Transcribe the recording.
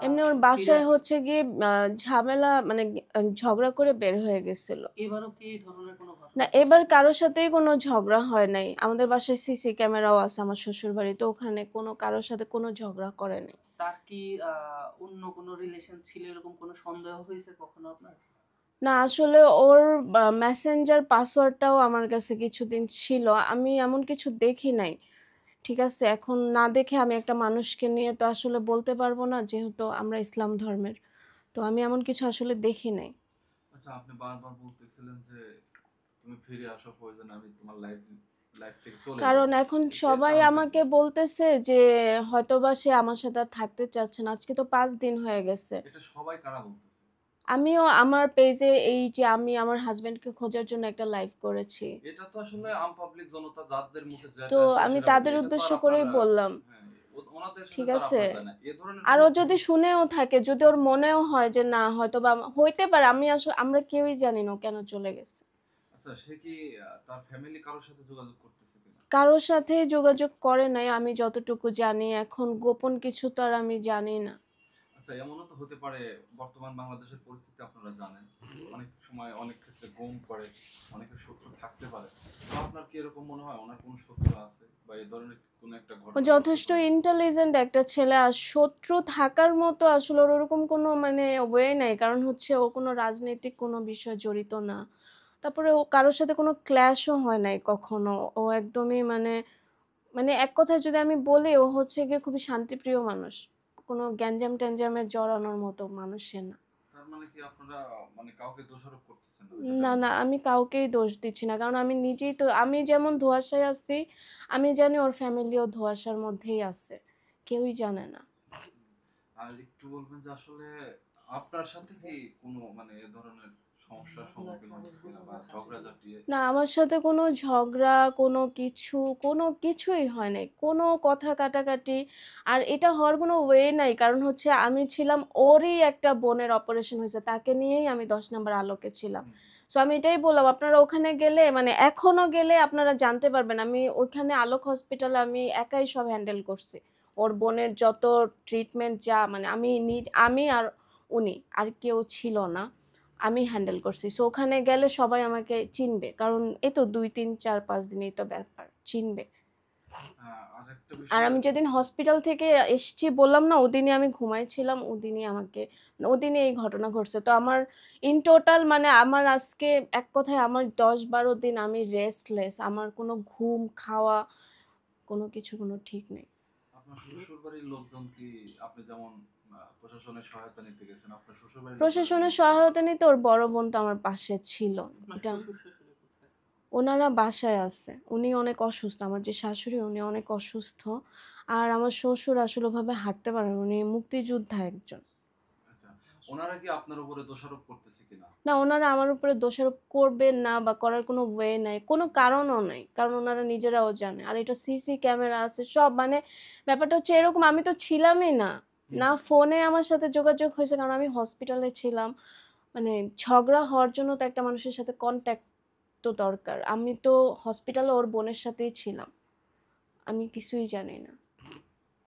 এমনি ওর ফিরে বাসায় হচ্ছে গিয়ে ঝামেলা মানে ঝগড়া করে বের হয়ে গেছিল। এবারও কি এই ধরনের কোনো না ঘটনা ঘটছে এবার কিনা? কারোর সাথেই কোনো ঝগড়া হয় নাই। আমাদের বাসায় সিসি ক্যামেরাও আছে আমার শ্বশুরবাড়িতে। ওখানে কোনো কারোর সাথে কোনো ঝগড়া করে নাই। তার কি অন্য কোনো রিলেশন ছিল এরকম কোনো সন্দেহ হয়েছে কখনো আপনার? না আসলে ওর মেসেঞ্জার পাসওয়ার্ডটাও আমার কাছে কিছুদিন ছিল। আমি এমন কিছু দেখি নাই। ঠিক আছে? এখন না দেখে আমি একটা মানুষকে নিয়ে তো আসলে বলতে পারবো না যেহেতু আমরা ইসলাম ধর্মের। তো আমি এমন কিছু আসলে দেখি নাই। আচ্ছা, আপনি বারবার বলতেছিলেন যে তুমি ফিরে আসো, প্রয়োজন আমি তোমার লাইফ লাইফ থেকে চলে যাব। কারণ এখন এর সবাই কারণটা কি? আমাকে বলতেছে যে হয়তোবা সে আমার সাথে আর থাকতে চাচ্ছে না। আজকে তো ৫ দিন হয়ে গেছে। এটা সবাই কারা বলতেছে? আমিও আমার পেজে এই যে আমি আমার হাসব্যান্ডকে খোঁজার জন্য একটা লাইভ করেছি। এটা তো আসলে আম পাবলিক জনতা যাদের মুখে তো যেটা আসে আমি সেটা বলে। তাদের এটা তো উদ্দেশ্য আর আপনার করেই বললাম। হ্যাঁ, ওনাদের সাথে ঠিক তো আর আছে? আপনার যায় না। এ ধরনের আর কোনো ও যদি শুনেও থাকে, যদি ওর মনেও হয় যে না হয়তোবা হইতে পারে আমি আসলে আমরা কেউই জানি না ও কেন চলে গেছে। আচ্ছা, সে কি তার ফ্যামিলি কারোর সাথে যোগাযোগ করতেছে কিনা? কারো সাথেই যোগাযোগ করে নাই আমি যতটুকু জানি। এখন গোপন কিছু তো আর আমি জানি না। আচ্ছা, এমনও তো হতে পারে, বর্তমান বাংলাদেশের পরিস্থিতি আপনারা জানেন। অনেক সময় অনেক ক্ষেত্রে গুম করে, অনেকের শত্রু থাকতে পারে। তো আপনার কি এরকম মনে হয় ওনার কোনো শত্রু আছে বা এই ধরনের কোনো একটা ও ঘটনা ঘটতে যথেষ্ট পারে? ইন্টেলিজেন্ট একটা ছেলে। আর শত্রু থাকার মতো আসলে ওর ওরকম কোনো মানে ওয়ে নাই। কারণ হচ্ছে ও কোনো রাজনৈতিক কোনো বিষয়ে জড়িত না। তারপরে ও কারো সাথে কোনো ক্ল্যাশও হয় নাই কখনো। ও একদমই মানে মানে এক কথায় যদি আমি বলি ও হচ্ছে গিয়ে খুবই শান্তিপ্রিয় মানুষ। কোনো গ্যাঞ্জাম-ট্যাঞ্জামে জড়ানোর মতো মানুষ সে না। তার মানে কি আপনারা মানে কাউকে দোষারোপ করতেছেন না বিষয়টা না, এমন? না আমি কাউকেই দোষ দিচ্ছি না। কারণ আমি নিজেই তো আমি যেমন ধোঁয়াশায় আছি, আমি জানি ওর ফ্যামিলিও ধোঁয়াশার মধ্যেই আছে। কেউই জানে না। আর একটু বলবেন যে আসলে আপনার সাথে কি কোনো মানে এ ধরনের সমস্যার সম্মুখীন হয়েছে কিনা বা ঝগড়াঝাটি? না আমার সাথে কোনো ঝগড়া, কোনো কিছুই হয় নাই। কোনো কথা কাটাকাটি আর এটা হওয়ার কোনো ওয়ে নাই। কারণ হচ্ছে আমি ছিলাম ওরই একটা বোনের অপারেশন হইছে। তাকে নিয়েই আমি ১০ নাম্বার আলোকে ছিলাম। হুম, সো আমি এটাই বললাম আপনারা ওখানে গেলে মানে এখনো গেলে আপনারা জানতে পারবেন আমি ওইখানে আলোক হসপিটালে আমি একাই সব হ্যান্ডেল করছি। ওর বোনের যত ট্রিটমেন্ট যা মানে আমি আর উনি আর কেউ ছিল না। আমি হ্যান্ডেল করছি। সো ওখানে গেলে সবাই আমাকে চিনবে। কারণ এই তো ২, ৩, ৪, ৫ দিনেই তো ব্যাপার। চিনবে। আরেকটা আর বিষয়। আমি যেদিন হসপিটাল থেকে এসেছি বললাম না ওদিনই আমি ঘুমাইছিলাম। ওদিনই এই ঘটনা ঘটছে। তো আমার ইন টোটাল মানে আমার আজকে এক কথায় আমার ১০-১২ দিন আমি রেস্টলেস। আমার কোনো ঘুম, খাওয়া কোনো কিছু কোনো ঠিক নেই। আপনার শ্বশুরবাড়ির লোকজন কি, আপনি যেমন প্রশাসনের সহায়তা নিতে গেছেন, আপনার শ্বশুরবাড়ির লোকজনের প্রশাসনের অবস্থা কি? সহায়তা নিতে ওর বড় বোন তো আমার পাশে ছিল। আপনার এটা শ্বশুর-শাশুড়ি কোথায়? ওনারা বাসায় আছে। উনি অনেক অসুস্থ। আমার যে শাশুড়ি উনি অনেক অসুস্থ। আর আমার শ্বশুর আসলে ওভাবে হাঁটতে পারেন না। উনি মুক্তিযোদ্ধা একজন। আচ্ছা, ওনারা কি আপনার উপরে দোষারোপ করতেছে কিনা? না ওনারা আমার উপরে দোষারোপ করবেন না বা করার কোনো ওয়ে নাই। কোনো কারণও নাই। কারণ ওনারা নিজেরাও জানে। আর এটা সিসি ক্যামেরা আছে সব মানে ব্যাপারটা হচ্ছে এরকম আমি তো ছিলামই না। হুম, না ফোনে আমার সাথে যোগাযোগ হয়েছে কারণ আমি হসপিটালে ছিলাম। মানে ঝগড়া হওয়ার জন্য তো একটা মানুষের সাথে কনট্যাক্ট তো দরকার। আমি তো হসপিটালে ওর বোনের সাথেই ছিলাম। আমি কিছুই জানি না।